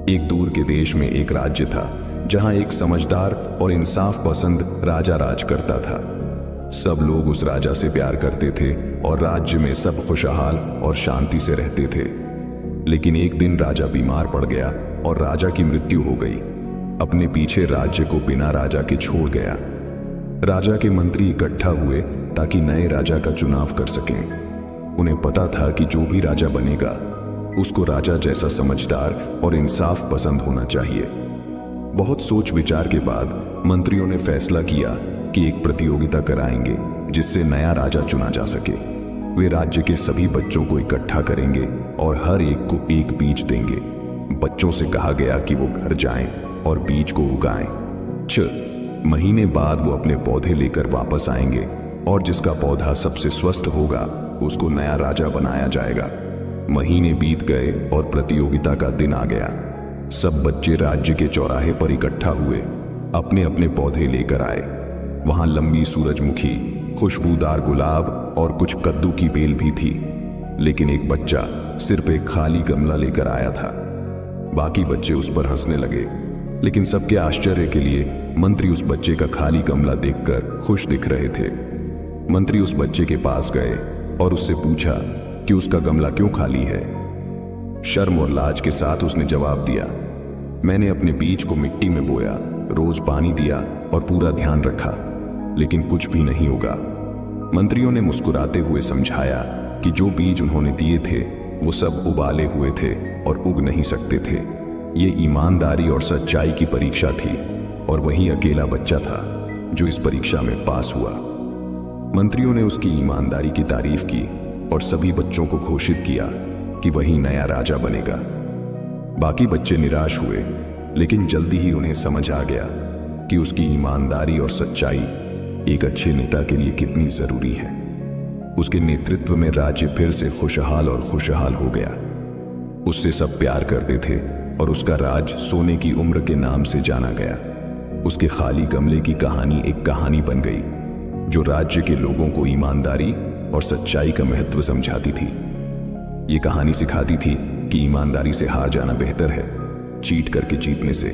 एक दूर के देश में एक राज्य था जहां एक समझदार और इंसाफ पसंद राजा राज करता था। सब लोग उस राजा से प्यार करते थे और राज्य में सब खुशहाल और शांति से रहते थे। लेकिन एक दिन राजा बीमार पड़ गया और राजा की मृत्यु हो गई। अपने पीछे राज्य को बिना राजा के छोड़ गया। राजा के मंत्री इकट्ठा हुए ताकि नए राजा का चुनाव कर सकें। उन्हें पता था कि जो भी राजा बनेगा उसको राजा जैसा समझदार और इंसाफ पसंद होना चाहिए। बहुत सोच विचार के बाद मंत्रियों ने फैसला किया कि एक प्रतियोगिता कराएंगे जिससे नया राजा चुना जा सके। वे राज्य के सभी बच्चों को इकट्ठा करेंगे और हर एक को एक बीज देंगे। बच्चों से कहा गया कि वो घर जाएं और बीज को उगाएं। 6 महीने बाद वो अपने पौधे लेकर वापस आएंगे और जिसका पौधा सबसे स्वस्थ होगा उसको नया राजा बनाया जाएगा। महीने बीत गए और प्रतियोगिता का दिन आ गया। सब बच्चे राज्य के चौराहे पर इकट्ठा हुए, अपने अपने पौधे लेकर आए। वहां लंबी सूरजमुखी, खुशबूदार गुलाब और कुछ कद्दू की बेल भी थी। लेकिन एक बच्चा सिर्फ एक खाली गमला लेकर आया था। बाकी बच्चे उस पर हंसने लगे, लेकिन सबके आश्चर्य के लिए मंत्री उस बच्चे का खाली गमला देखकर खुश दिख रहे थे। मंत्री उस बच्चे के पास गए और उससे पूछा कि उसका गमला क्यों खाली है। शर्म और लाज के साथ उसने जवाब दिया, मैंने अपने बीज को मिट्टी में बोया, रोज पानी दिया और पूरा ध्यान रखा, लेकिन कुछ भी नहीं होगा। मंत्रियों ने मुस्कुराते हुए समझाया कि जो बीज उन्होंने दिए थे वो सब उबाले हुए थे और उग नहीं सकते थे। ये ईमानदारी और सच्चाई की परीक्षा थी और वही अकेला बच्चा था जो इस परीक्षा में पास हुआ। मंत्रियों ने उसकी ईमानदारी की तारीफ की और सभी बच्चों को घोषित किया कि वही नया राजा बनेगा। बाकी बच्चे निराश हुए, लेकिन जल्दी ही उन्हें समझ आ गया कि उसकी ईमानदारी और सच्चाई एक अच्छे नेता के लिए कितनी जरूरी है। उसके नेतृत्व में राज्य फिर से खुशहाल और खुशहाल हो गया। उससे सब प्यार करते थे और उसका राज सोने की उम्र के नाम से जाना गया। उसके खाली गमले की कहानी एक कहानी बन गई जो राज्य के लोगों को ईमानदारी और सच्चाई का महत्व समझाती थी। ये कहानी सिखाती थी कि ईमानदारी से हार जाना बेहतर है चीट करके जीतने से।